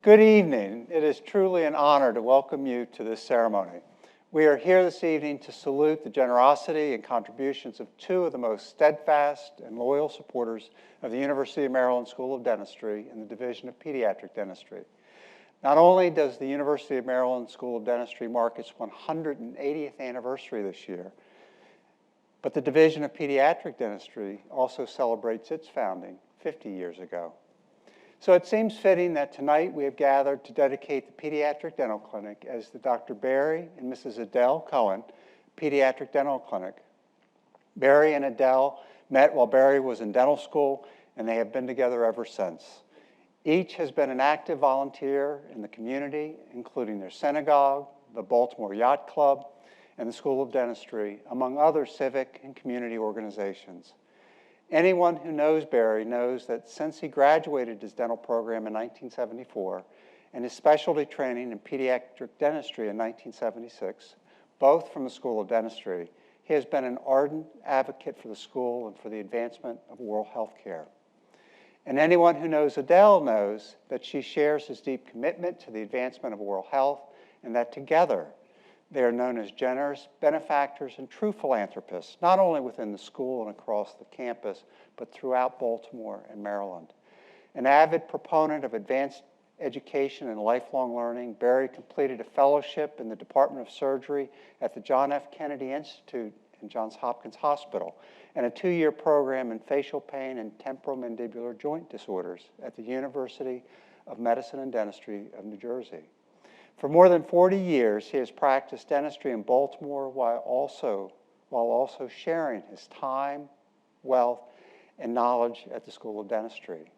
Good evening. It is truly an honor to welcome you to this ceremony. We are here this evening to salute the generosity and contributions of two of the most steadfast and loyal supporters of the University of Maryland School of Dentistry in the Division of Pediatric Dentistry. Not only does the University of Maryland School of Dentistry mark its 180th anniversary this year, but the Division of Pediatric Dentistry also celebrates its founding 50 years ago. So it seems fitting that tonight we have gathered to dedicate the Pediatric Dental Clinic as the Dr. Barry and Mrs. Adele Cohan Pediatric Dental Clinic. Barry and Adele met while Barry was in dental school, and they have been together ever since. Each has been an active volunteer in the community, including their synagogue, the Baltimore Yacht Club, and the School of Dentistry, among other civic and community organizations. Anyone who knows Barry knows that since he graduated his dental program in 1974 and his specialty training in pediatric dentistry in 1976, both from the School of Dentistry, he has been an ardent advocate for the school and for the advancement of oral health care. And anyone who knows Adele knows that she shares his deep commitment to the advancement of oral health, and that together they are known as generous benefactors and true philanthropists, not only within the school and across the campus, but throughout Baltimore and Maryland. An avid proponent of advanced education and lifelong learning, Barry completed a fellowship in the Department of Surgery at the John F. Kennedy Institute in Johns Hopkins Hospital, and a 2-year program in facial pain and temporomandibular joint disorders at the University of Medicine and Dentistry of New Jersey. For more than 40 years, he has practiced dentistry in Baltimore while also sharing his time, wealth, and knowledge at the School of Dentistry.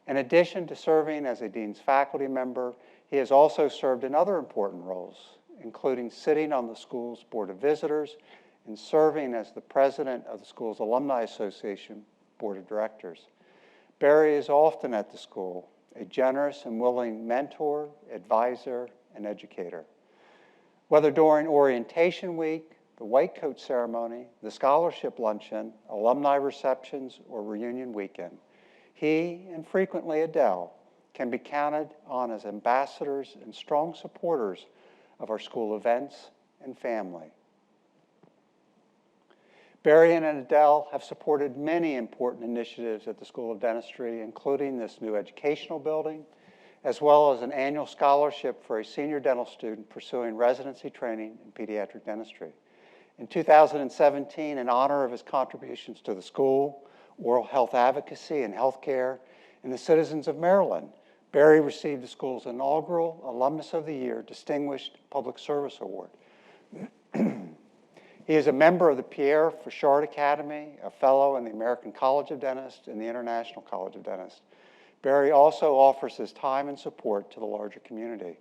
In addition to serving as a Dean's faculty member, he has also served in other important roles, including sitting on the school's Board of Visitors and serving as the president of the school's Alumni Association Board of Directors. Barry is often at the school, a generous and willing mentor, advisor, and educator. Whether during orientation week, the white coat ceremony, the scholarship luncheon, alumni receptions, or reunion weekend, he, and frequently Adele, can be counted on as ambassadors and strong supporters of our school events and family. Barry and Adele have supported many important initiatives at the School of Dentistry, including this new educational building, as well as an annual scholarship for a senior dental student pursuing residency training in pediatric dentistry. In 2017, in honor of his contributions to the school, oral health advocacy, and healthcare, and the citizens of Maryland, Barry received the school's inaugural Alumnus of the Year Distinguished Public Service Award. He is a member of the Pierre Fauchard Academy, a fellow in the American College of Dentists and the International College of Dentists. Barry also offers his time and support to the larger community.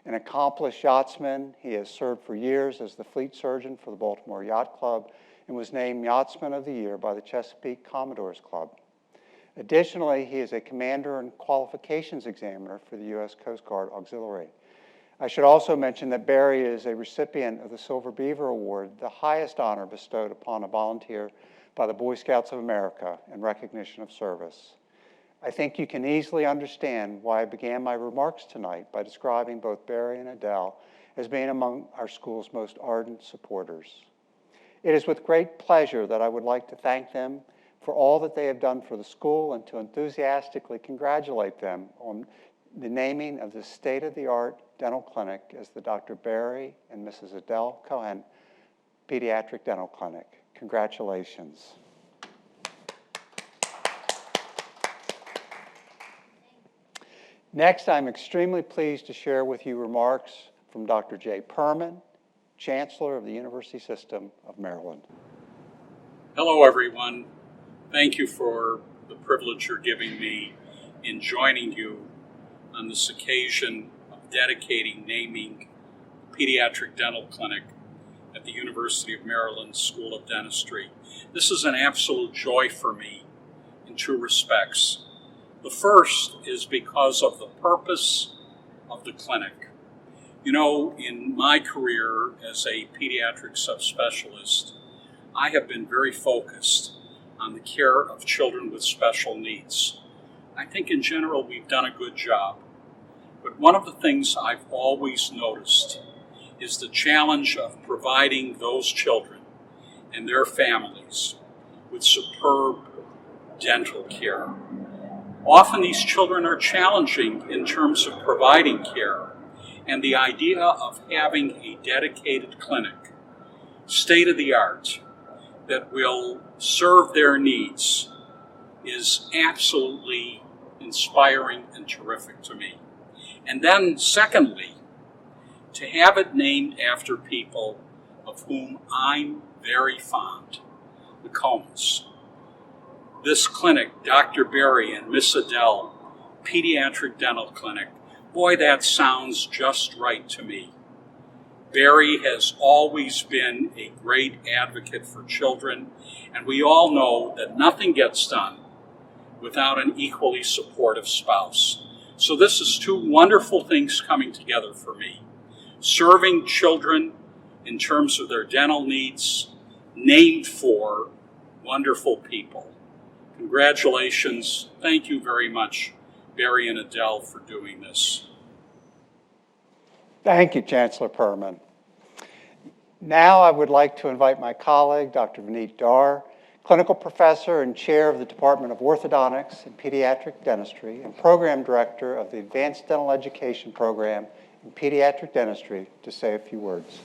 An accomplished yachtsman, he has served for years as the fleet surgeon for the Baltimore Yacht Club and was named Yachtsman of the Year by the Chesapeake Commodores Club. Additionally, he is a commander and qualifications examiner for the U.S. Coast Guard Auxiliary. I should also mention that Barry is a recipient of the Silver Beaver Award, the highest honor bestowed upon a volunteer by the Boy Scouts of America in recognition of service. I think you can easily understand why I began my remarks tonight by describing both Barry and Adele as being among our school's most ardent supporters. It is with great pleasure that I would like to thank them for all that they have done for the school and to enthusiastically congratulate them on the naming of this state-of-the-art dental clinic as the Dr. Barry and Mrs. Adele Cohan Pediatric Dental Clinic. Congratulations. Next, I'm extremely pleased to share with you remarks from Dr. Jay Perman, Chancellor of the University System of Maryland. Hello, everyone. Thank you for the privilege you're giving me in joining you on this occasion of naming Pediatric Dental Clinic at the University of Maryland School of Dentistry. This is an absolute joy for me in two respects. The first is because of the purpose of the clinic. You know, in my career as a pediatric subspecialist, I have been very focused on the care of children with special needs. I think in general we've done a good job. But one of the things I've always noticed is the challenge of providing those children and their families with superb dental care. Often these children are challenging in terms of providing care, and the idea of having a dedicated clinic, state-of-the-art, that will serve their needs is absolutely inspiring and terrific to me. And then secondly, to have it named after people of whom I'm very fond, the Cohans. This clinic, Dr. Barry and Miss Adele, Pediatric Dental Clinic, boy, that sounds just right to me. Barry has always been a great advocate for children, and we all know that nothing gets done without an equally supportive spouse. So this is two wonderful things coming together for me. Serving children in terms of their dental needs, named for wonderful people. Congratulations. Thank you very much, Barry and Adele, for doing this. Thank you, Chancellor Perman. Now I would like to invite my colleague, Dr. Vineet Dar, clinical professor and chair of the Department of Orthodontics and Pediatric Dentistry and program director of the Advanced Dental Education Program in Pediatric Dentistry, to say a few words.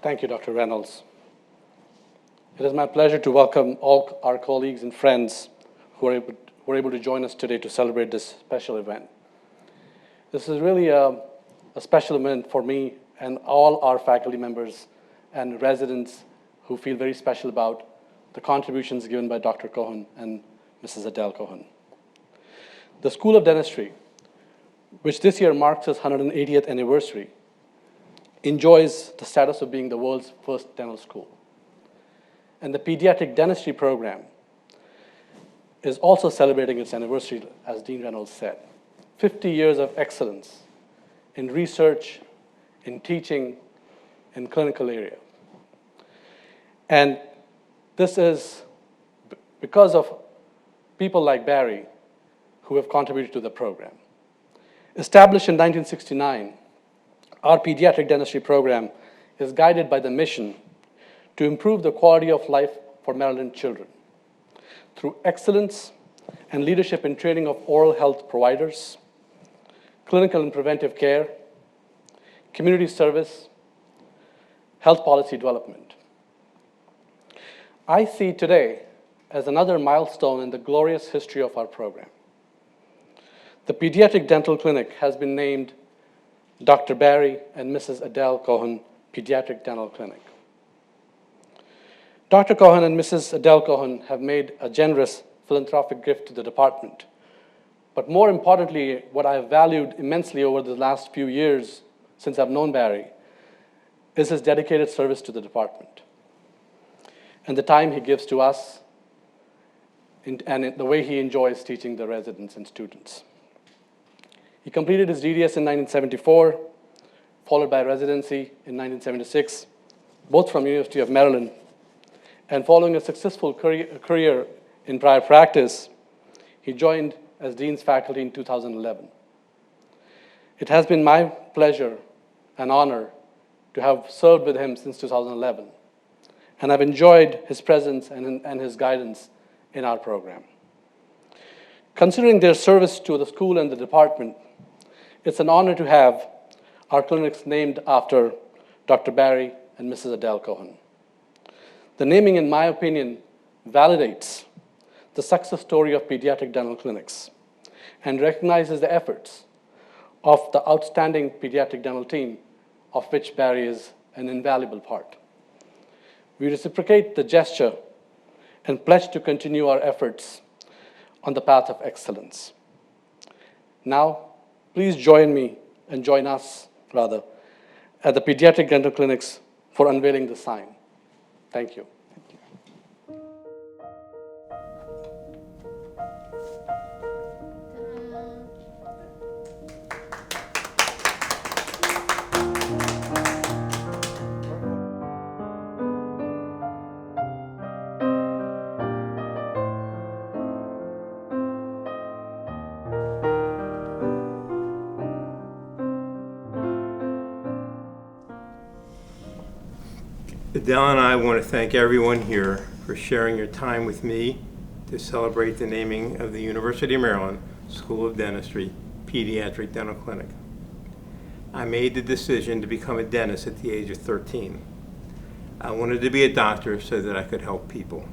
Thank you, Dr. Reynolds. It is my pleasure to welcome all our colleagues and friends who are able to join us today to celebrate this special event. This is really a special event for me and all our faculty members and residents who feel very special about the contributions given by Dr. Cohan and Mrs. Adele Cohan. The School of Dentistry, which this year marks its 180th anniversary, enjoys the status of being the world's first dental school. And the Pediatric Dentistry program is also celebrating its anniversary, as Dean Reynolds said. 50 years of excellence in research, in teaching, in clinical area. And this is because of people like Barry who have contributed to the program. Established in 1969, our pediatric dentistry program is guided by the mission to improve the quality of life for Maryland children through excellence and leadership in training of oral health providers, clinical and preventive care, community service, health policy development. I see today as another milestone in the glorious history of our program. The Pediatric Dental Clinic has been named Dr. Barry and Mrs. Adele Cohan Pediatric Dental Clinic. Dr. Cohan and Mrs. Adele Cohan have made a generous philanthropic gift to the department. But more importantly, what I have valued immensely over the last few years since I've known Barry is his dedicated service to the department and the time he gives to us and the way he enjoys teaching the residents and students. He completed his DDS in 1974, followed by residency in 1976, both from University of Maryland. And following a successful career in prior practice, he joined as Dean's faculty in 2011. It has been my pleasure and honor to have served with him since 2011, and I've enjoyed his presence and his guidance in our program. Considering their service to the school and the department, it's an honor to have our clinics named after Dr. Barry and Mrs. Adele Cohan. The naming, in my opinion, validates the success story of pediatric dental clinics and recognizes the efforts of the outstanding pediatric dental team, of which Barry is an invaluable part. We reciprocate the gesture and pledge to continue our efforts on the path of excellence. Now, please join us, at the Pediatric Dental Clinics for unveiling the sign. Thank you. Adele and I want to thank everyone here for sharing your time with me to celebrate the naming of the University of Maryland School of Dentistry Pediatric Dental Clinic. I made the decision to become a dentist at the age of 13. I wanted to be a doctor so that I could help people.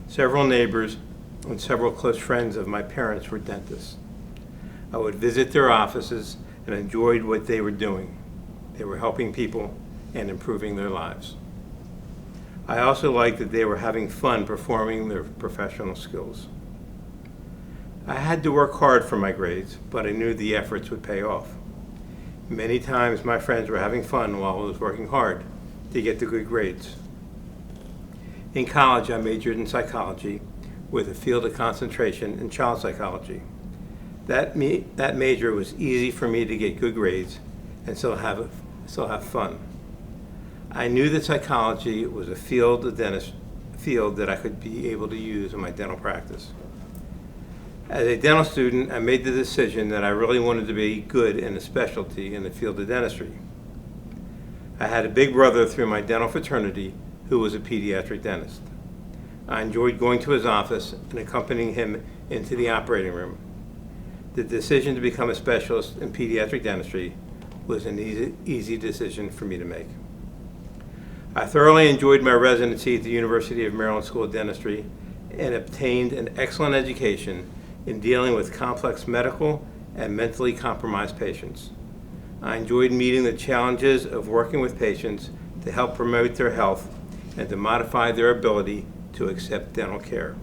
Several neighbors and several close friends of my parents were dentists. I would visit their offices and enjoyed what they were doing. They were helping people and improving their lives. I also liked that they were having fun performing their professional skills. I had to work hard for my grades, but I knew the efforts would pay off. Many times my friends were having fun while I was working hard to get the good grades. In college, I majored in psychology with a field of concentration in child psychology. That major was easy for me to get good grades and still have fun. I knew that psychology was a field that I could be able to use in my dental practice. As a dental student, I made the decision that I really wanted to be good in a specialty in the field of dentistry. I had a big brother through my dental fraternity who was a pediatric dentist. I enjoyed going to his office and accompanying him into the operating room. The decision to become a specialist in pediatric dentistry was an easy decision for me to make. I thoroughly enjoyed my residency at the University of Maryland School of Dentistry and obtained an excellent education in dealing with complex medical and mentally compromised patients. I enjoyed meeting the challenges of working with patients to help promote their health and to modify their ability to accept dental care.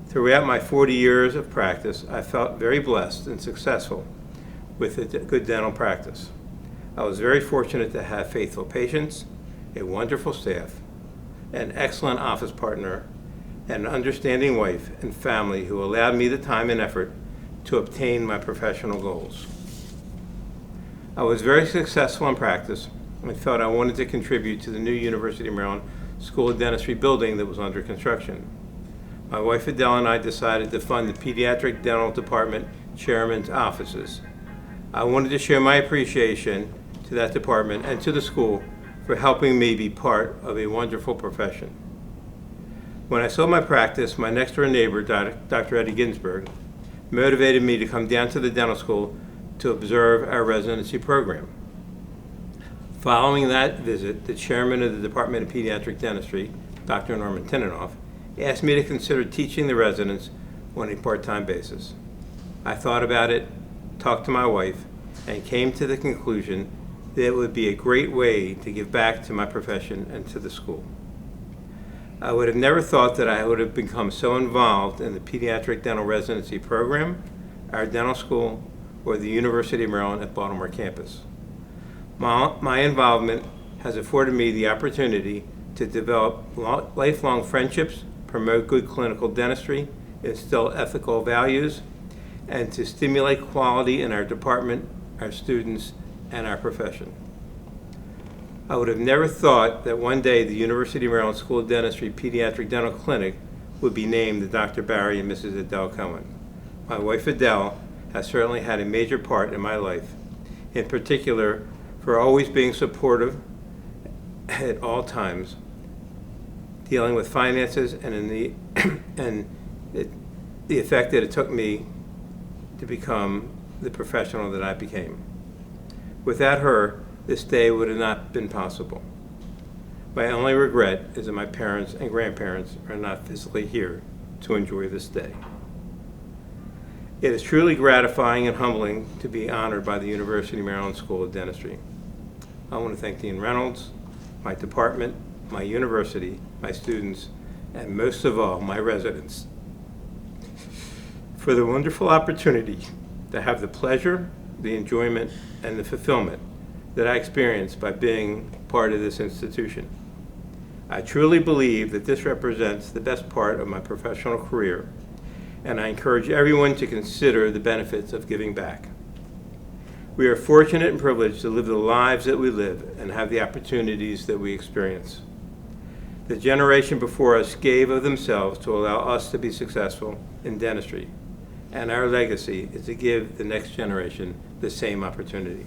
Throughout my 40 years of practice, I felt very blessed and successful with a good dental practice. I was very fortunate to have faithful patients, a wonderful staff, an excellent office partner, and an understanding wife and family who allowed me the time and effort to obtain my professional goals. I was very successful in practice and felt I wanted to contribute to the new University of Maryland School of Dentistry building that was under construction. My wife Adele and I decided to fund the Pediatric Dental Department Chairman's offices. I wanted to share my appreciation to that department and to the school for helping me be part of a wonderful profession. When I sold my practice, my next door neighbor, Dr. Eddie Ginsberg, motivated me to come down to the dental school to observe our residency program. Following that visit, the chairman of the Department of Pediatric Dentistry, Dr. Norman Tinenoff, asked me to consider teaching the residents on a part-time basis. I thought about it, talked to my wife, and came to the conclusion that it would be a great way to give back to my profession and to the school. I would have never thought that I would have become so involved in the pediatric dental residency program, our dental school, or the University of Maryland at Baltimore campus. My involvement has afforded me the opportunity to develop lifelong friendships, promote good clinical dentistry, instill ethical values, and to stimulate quality in our department, our students, and our profession. I would have never thought that one day the University of Maryland School of Dentistry Pediatric Dental Clinic would be named the Dr. Barry and Mrs. Adele Cohan. My wife Adele has certainly had a major part in my life, in particular for always being supportive at all times, dealing with finances and the effect that it took me to become the professional that I became. Without her, this day would have not been possible. My only regret is that my parents and grandparents are not physically here to enjoy this day. It is truly gratifying and humbling to be honored by the University of Maryland School of Dentistry. I want to thank Dean Reynolds, my department, my university, my students, and most of all, my residents, for the wonderful opportunity to have the pleasure, the enjoyment, and the fulfillment that I experienced by being part of this institution. I truly believe that this represents the best part of my professional career, and I encourage everyone to consider the benefits of giving back. We are fortunate and privileged to live the lives that we live and have the opportunities that we experience. The generation before us gave of themselves to allow us to be successful in dentistry, and our legacy is to give the next generation the same opportunity.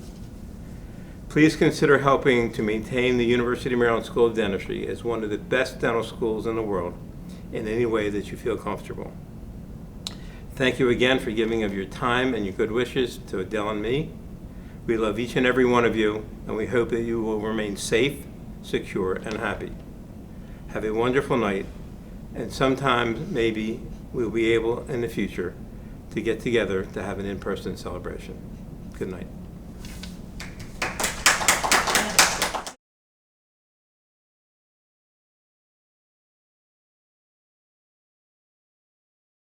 Please consider helping to maintain the University of Maryland School of Dentistry as one of the best dental schools in the world in any way that you feel comfortable. Thank you again for giving of your time and your good wishes to Adele and me. We love each and every one of you, and we hope that you will remain safe, secure, and happy. Have a wonderful night, and sometime maybe we'll be able in the future to get together to have an in-person celebration. Good night.